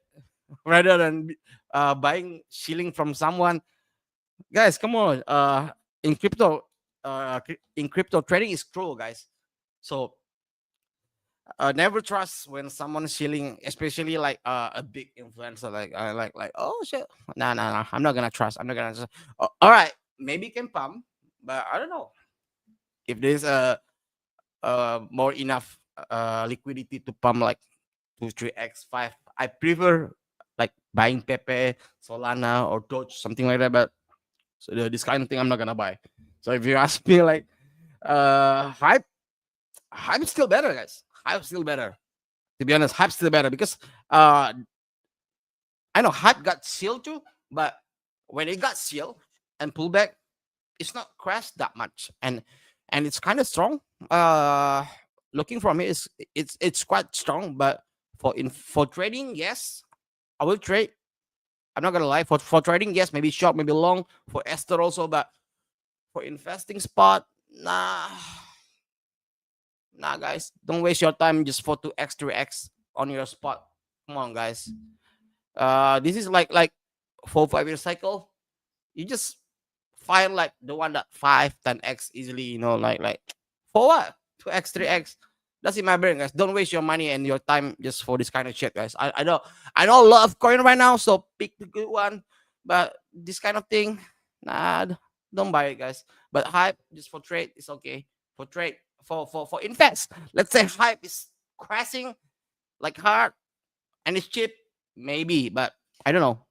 rather than buying shilling from someone. Guys, come on. In crypto, in crypto trading is cruel, guys. So never trust when someone's shilling, especially like a big influencer, like oh shit, nah, I'm not gonna trust. I'm not gonna. Trust. All right, maybe can pump, but I don't know if there's more enough liquidity to pump like 2 3x 5. I prefer like buying Pepe, Solana, or Doge, something like that. But so this kind of thing I'm not gonna buy. So if you ask me like hype, hype is still better, guys. Hype still better. To be honest, hype still better because I know hype got sealed too, but when it got sealed and pulled back, it's not crashed that much, and it's kind of strong. Looking from it, it's quite strong, but for trading, yes, I will trade. I'm not gonna lie. For trading, yes, maybe short, maybe long. For Esther also, but for investing spot, nah, nah, guys, don't waste your time just for 2x 3x on your spot. Come on, guys. This is like 4 5 year cycle. You just find like the one that 5 10x easily. You know, like for what 2x 3x. That's in my brain, guys. Don't waste your money and your time just for this kind of shit, guys. I know a lot of coin right now, so pick the good one. But this kind of thing, nah, don't buy it, guys. But hype just for trade is okay. For trade, for invest. Let's say hype is crashing like hard and it's cheap, maybe. But I don't know.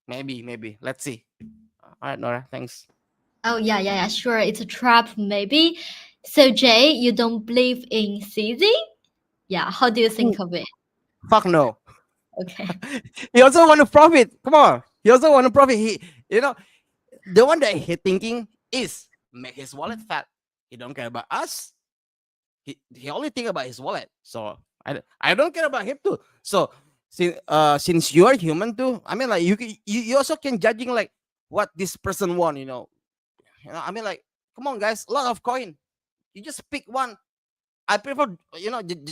Maybe. Let's see. All right, Nora. Thanks. Oh, yeah, sure. It's a trap, maybe. So, Jay, you don't believe in CZ? Yeah, how do you think of it? Fuck no. Okay. He also want to profit. Come on. He also want to profit. You know, the one that he thinking is make his wallet fat. He don't care about us. He only think about his wallet. So I don't care about him too. So since you are human too, I mean like you also can judging like what this person want. I mean like come on guys, a lot of coin. You just pick one. I prefer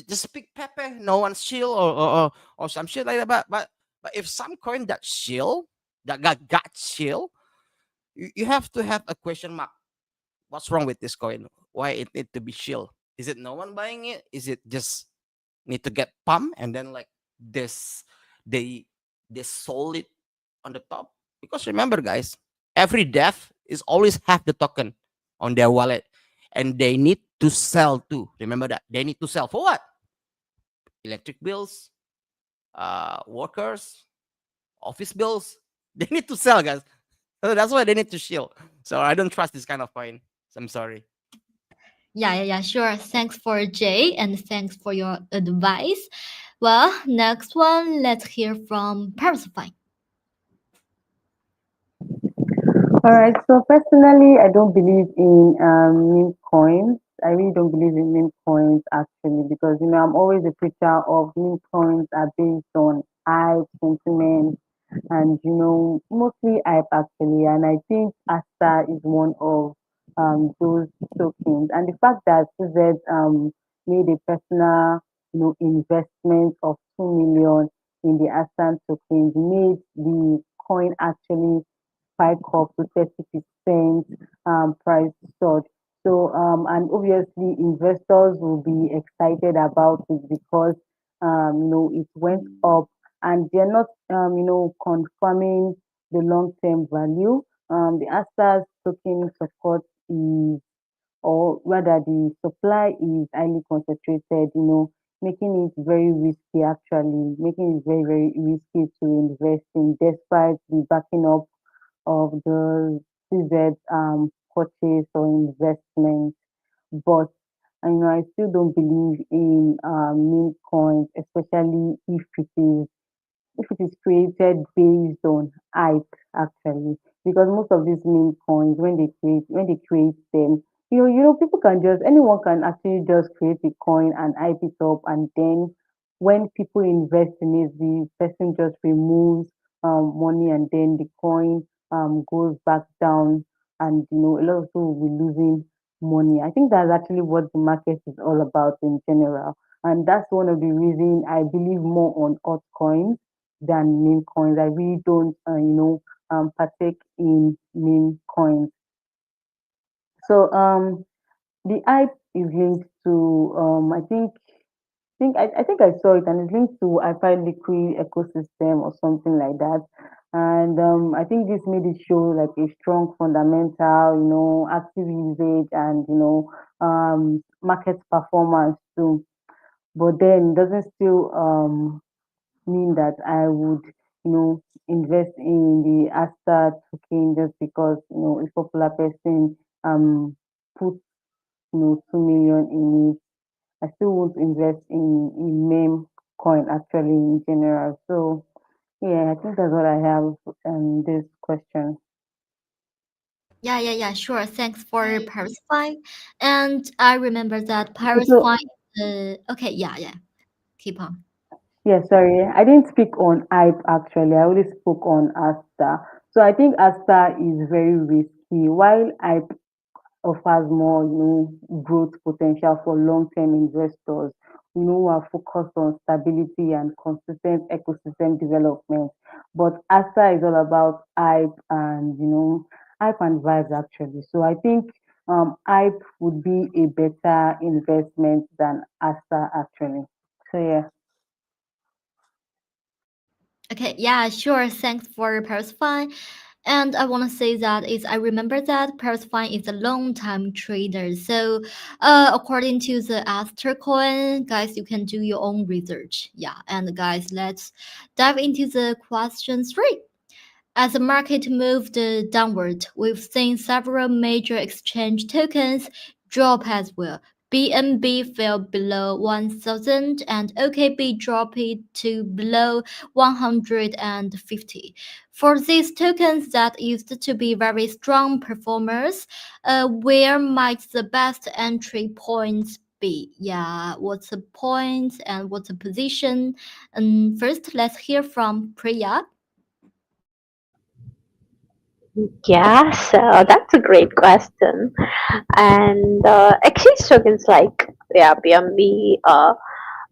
just pick Pepe. No one's shield or some shit like that. But if some coin that shield that got shield, you have to have a question mark. What's wrong with this coin? Why it need to be shield? Is it no one buying it? Is it just need to get pump and then like this they sold it on the top? Because remember guys, every dev is always have the token on their wallet and they need to sell too. Remember that they need to sell for what? Electric bills, workers, office bills. They need to sell, guys. So that's why they need to shield. So I don't trust this kind of coin. So I'm sorry. Yeah, sure. Thanks for Jay and thanks for your advice. Well, next one, let's hear from Persify. All right. So personally, I don't believe in meme coins. I really don't believe in meme coins actually because I'm always a preacher of meme coins are based on hype, sentiment, and mostly hype actually. And I think Asta is one of those tokens. And the fact that CZ made a personal investment of 2 million in the Asta tokens made the coin actually spike up to 30% price surge. So, and obviously, investors will be excited about it because, it went up and they're not, confirming the long-term value. The Astas token support is, or rather, the supply is highly concentrated, making it very risky actually, making it very, very risky to invest in despite the backing up of the CZ purchase or investment. But I still don't believe in meme coins, especially if it is created based on hype actually. Because most of these meme coins when they create them, people can just anyone can actually just create a coin and hype it up and then when people invest in it, the person just removes money, and then the coin goes back down, and a lot of people will be losing money. I think that's actually what the market is all about in general, and that's one of the reasons I believe more on altcoins than meme coins. I really don't, partake in meme coins. So the hype is linked to I think I saw it, and it's linked to Alpha Liquid ecosystem or something like that. And I think this made it show like a strong fundamental, active usage, and market performance too. But then it doesn't still mean that I would, invest in the Asta token just because a popular person put 2 million in it. I still want to invest in meme coin actually in general. So yeah, I think that's what I have this question. Yeah, sure. Thanks for Paris Fine. And I remember that Paris So Fine. Okay, yeah. Keep on. yeah, sorry, I didn't speak on hype actually. I only spoke on Asta. So I think Asta is very risky, while hype offers more, growth potential for long-term investors, who are focused on stability and consistent ecosystem development. But ASTA is all about hype and vibes actually. So I think hype would be a better investment than ASTA actually. So yeah. Okay, yeah, sure. Thanks for Paris Fine. And I want to say that is I remember that Paris Fine is a long time trader. So, according to the Aster coin, guys, you can do your own research. Yeah, and guys, let's dive into the question three. As the market moved downward, we've seen several major exchange tokens drop as well. BNB fell below 1000 and OKB dropped it to below 150. For these tokens that used to be very strong performers, where might the best entry points be? Yeah, what's the point and what's the position? And first, let's hear from Priya. Yeah, so that's a great question. And exchange tokens like BNB,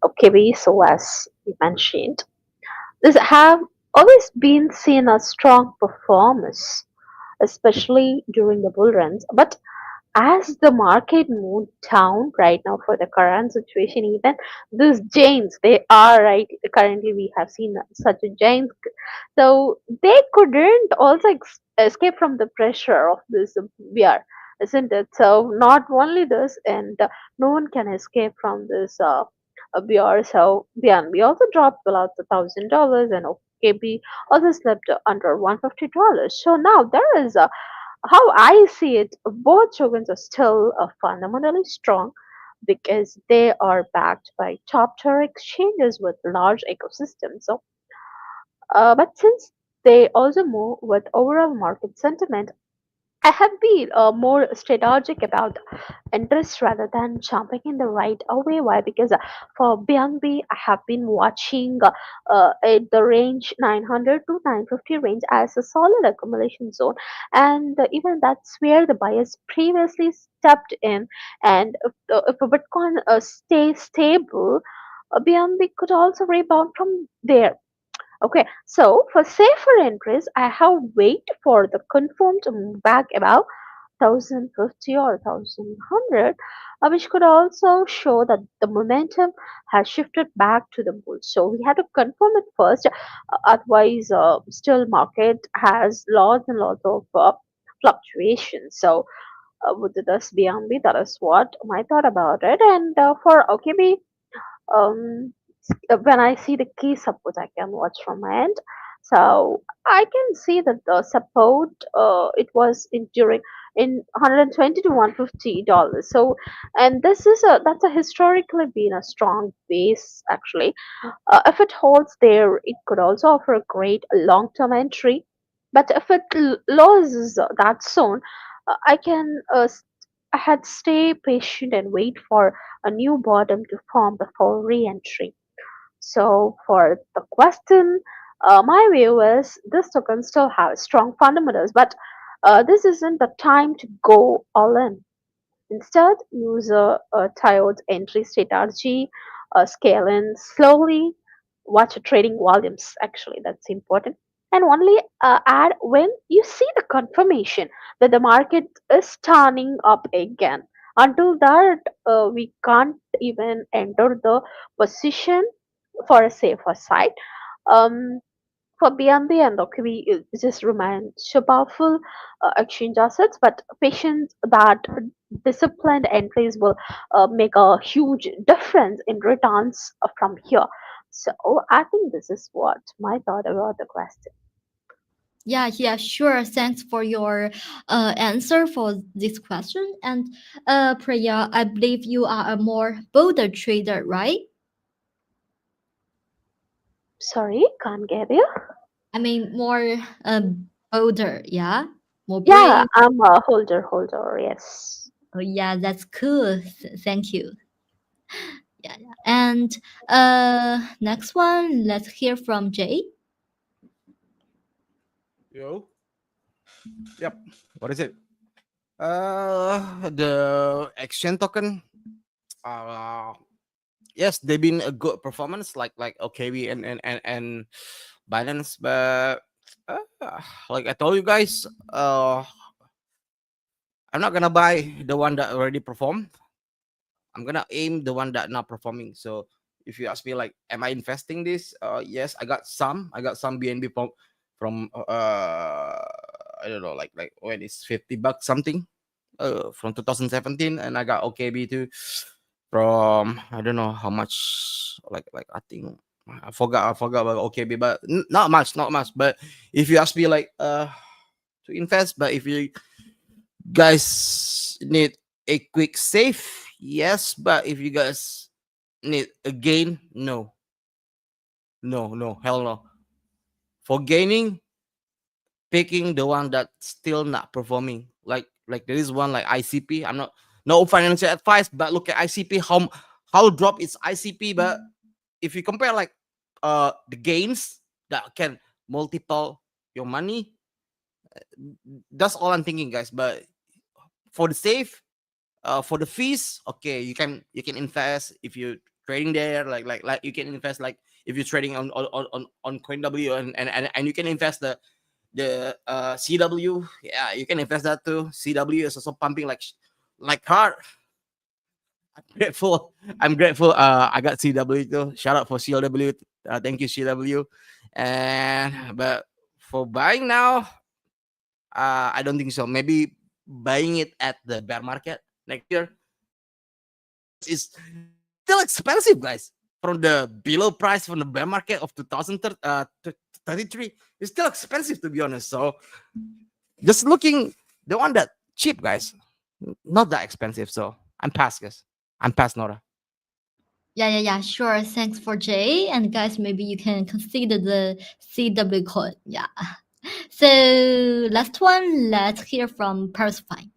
OKB, so as you mentioned, these have always been seen as strong performers, especially during the bull runs. But as the market moved down right now for the current situation, even these giants, they are right currently we have seen such a giant, so they couldn't also escape from the pressure of this VR, isn't it? So not only this, and no one can escape from this VR. So BNB also dropped below $1,000, and OKB also slipped under $150. So now there is a, how I see it, both tokens are still fundamentally strong because they are backed by top tier exchanges with large ecosystems. So, but since they also move with overall market sentiment, I have been more strategic about interest rather than jumping in the right away. Why? Because for BNB, I have been watching at the range 900 to 950 range as a solid accumulation zone, and even that's where the buyers previously stepped in. And if a Bitcoin stays stable, BNB could also rebound from there. Okay, so for safer entries, I have wait for the confirmed move back above 1050 or 1100, which could also show that the momentum has shifted back to the bull. So we have to confirm it first, otherwise, still market has lots and lots of fluctuations. So with this BNB, that is what my thought about it. And for OKB, um, when I see the key support, I can watch from my end. So I can see that the support it was in during in 120 to $150. So, and this is a that's a historically been a strong base actually. If it holds there, it could also offer a great long-term entry. But if it loses that zone, I can I had stay patient and wait for a new bottom to form before re-entry. So for the question, My view is this token still has strong fundamentals, but this isn't the time to go all in. Instead, use a tiled entry strategy, scale in slowly, watch your trading volumes, actually, that's important. And only add when you see the confirmation that the market is turning up again. Until that, we can't even enter the position for a safer side. Um, for BNB and OKB, it just remain so powerful exchange assets, but patience that disciplined entries will make a huge difference in returns from here. So I think this is what my thought about the question. Yeah, yeah, sure. Thanks for your answer for this question. And Priya, I believe you are a more bolder trader, right? Sorry, can't get you. I mean, more bolder, yeah, more Yeah, brave. I'm a holder. Yes. Oh, yeah, that's cool. Thank you. Yeah, yeah. And next one, let's hear from Jay. Yo. Yep. What is it? The exchange token. Uh, yes, they've been a good performance, like OKB and Binance, but like I told you guys, I'm not gonna buy the one that already performed. I'm gonna aim the one that not performing. So if you ask me like, am I investing this? Yes, I got some. I got some BNB from I don't know, like when it's $50 something. From 2017, and I got OKB too from I don't know how much. Like I think I forgot about OKB, but not much. But if you ask me like to invest, but if you guys need a quick save, yes. But if you guys need a gain, no, hell no. For gaining, picking the one that's still not performing. Like there is one like ICP. I'm not no financial advice, but look at ICP. How drop its ICP, but if you compare like the gains that can multiple your money, that's all I'm thinking, guys. But for the save, for the fees, okay, you can invest if you're trading there, like you can invest like if you're trading on CoinW, and you can invest the CW. Yeah, you can invest that too. CW is also pumping like hard. I'm grateful. I'm grateful. I got CW too. Shout out for CLW. Thank you, CW. And but for buying now, I don't think so. Maybe buying it at the bear market next year is still expensive, guys. From the below price from the bear market of 2033, it's still expensive to be honest. So just looking the one that cheap, guys, not that expensive. So I'm past, guys. I'm past Nora. Yeah, yeah, yeah, sure. Thanks for Jay. And guys, maybe you can consider the CW coin. Yeah. So last one, let's hear from Persify.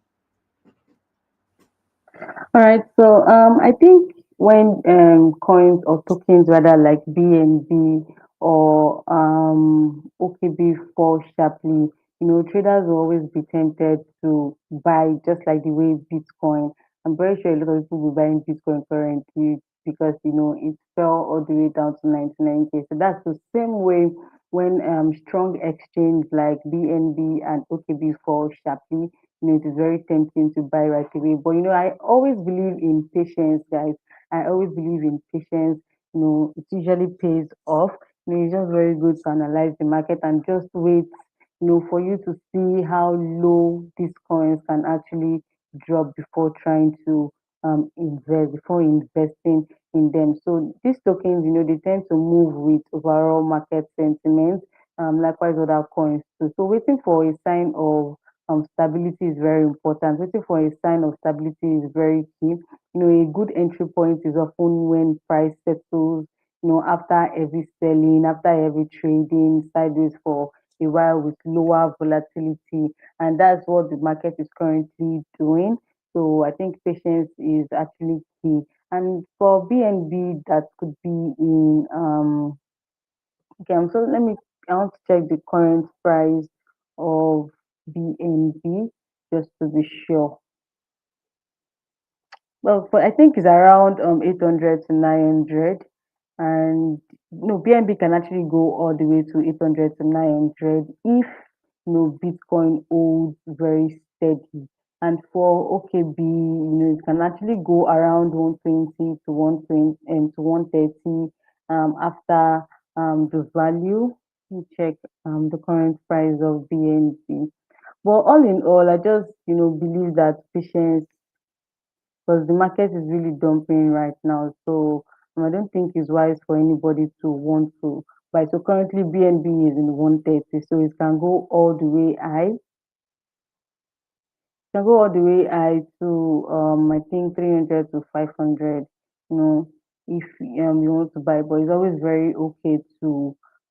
All right. So I think when coins or tokens rather like BNB or OKB fall sharply, traders will always be tempted to buy just like the way Bitcoin. I'm very sure a lot of people will be buying Bitcoin currently because it fell all the way down to 99K. So that's the same way when strong exchange like BNB and OKB fall sharply, it is very tempting to buy right away. But I always believe in patience, guys. I always believe in patience. It usually pays off. It's just very good to analyze the market and just wait, for you to see how low these coins can actually drop before trying to invest, before investing in them. So these tokens, they tend to move with overall market sentiment. Likewise other coins too. So waiting for a sign of stability is very important. Waiting for a sign of stability is very key. A good entry point is often when price settles, after every selling, after every trading sideways for a while with lower volatility. And that's what the market is currently doing. So I think patience is actually key. And for BNB, that could be in okay, so let me I want to check the current price of BNB just to be sure. Well, I think it's around 800 to 900, and no, BNB can actually go all the way to 800 to 900 if Bitcoin holds very steady. And for OKB, it can actually go around 120 to 120 and to 130 after the value. Let me check the current price of BNB. But all in all, I just believe that patience, because the market is really dumping right now. So I don't think it's wise for anybody to want to buy. So currently BNB is in 130, so it can go all the way high. It can go all the way high to I think 300 to 500. You know, if you want to buy, but it's always very okay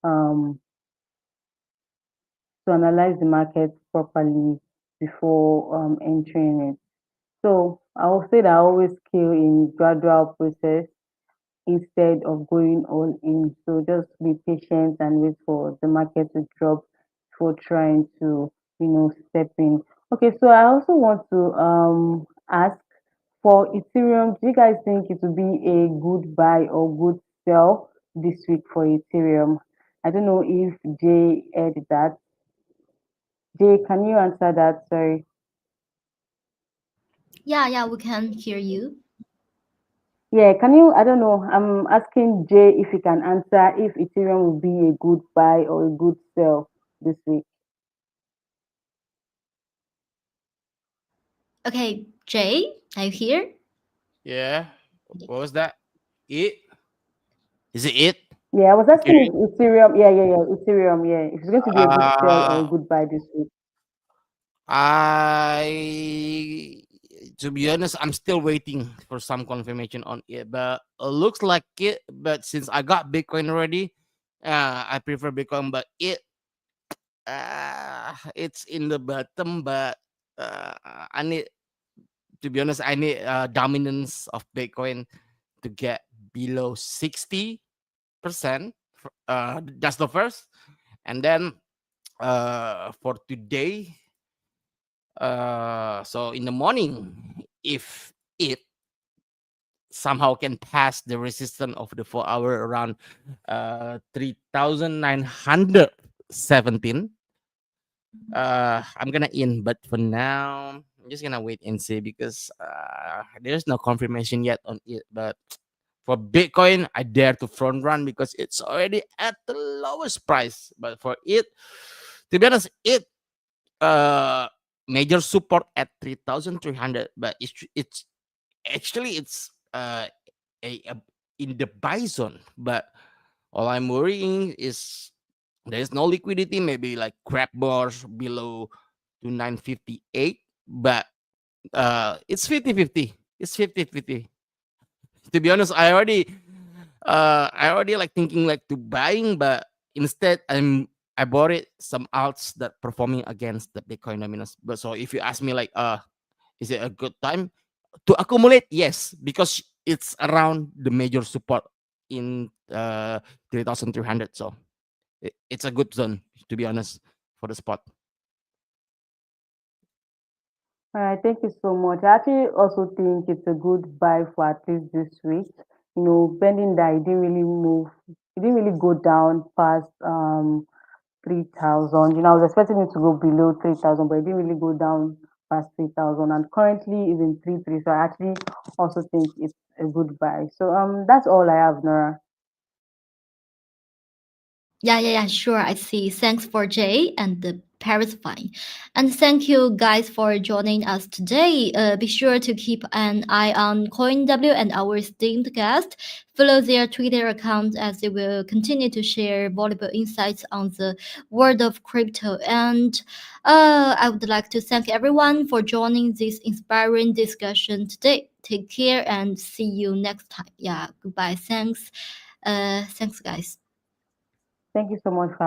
um to analyze the market properly before entering it. So I will say that I always scale in gradual process instead of going all in. So just be patient and wait for the market to drop before trying to, step in. Okay, so I also want to ask, for Ethereum, do you guys think it would be a good buy or good sell this week for Ethereum? I don't know if Jay heard that. Jay, can you answer that? Sorry. Yeah, we can hear you. Yeah, can you? I don't know. I'm asking Jay if he can answer if Ethereum will be a good buy or a good sell this week. Okay, Jay, are you here? Yeah. What was that? It? Is it it? Yeah, I was asking Ethereum? if Ethereum, yeah, Ethereum, yeah, if it's going to be a good sell or a Uh, good buy this week. I, to be honest, I'm still waiting for some confirmation on it, but looks like it. But since I got Bitcoin already, I prefer Bitcoin. But it's in the bottom. But I need, to be honest, I need dominance of Bitcoin to get below 60%. That's the first, and then for today, so in the morning, if it somehow can pass the resistance of the 4 hour around 3917, I'm gonna in. But for now, I'm just gonna wait and see because there's no confirmation yet on it. But for Bitcoin, I dare to front run because it's already at the lowest price. But for it, to be honest, it uh major support at 3,300, but it's actually it's a in the buy zone. But all I'm worrying is there's no liquidity, maybe like crab bars below to 958. But it's 50-50. It's 50-50. To be honest, I already like thinking like to buying, but instead I bought it some alts that performing against the Bitcoin dominance. But so if you ask me like is it a good time to accumulate? Yes, because it's around the major support in 3,300. So it's a good zone, to be honest, for the spot. All right, thank you so much. I actually also think it's a good buy for at least this week. Pending that it didn't really move, it didn't really go down past 3,000. I was expecting it to go below 3,000, but it didn't really go down past 3,000. And currently is in 3,300. So I actually also think it's a good buy. So that's all I have, Nora. Yeah, sure. I see. Thanks for Jay and the Paris Fine. And thank you guys for joining us today. Be sure to keep an eye on CoinW and our esteemed guest. Follow their Twitter account as they will continue to share valuable insights on the world of crypto. And I would like to thank everyone for joining this inspiring discussion today. Take care and see you next time. Yeah, goodbye. Thanks. Thanks, guys. Thank you so much for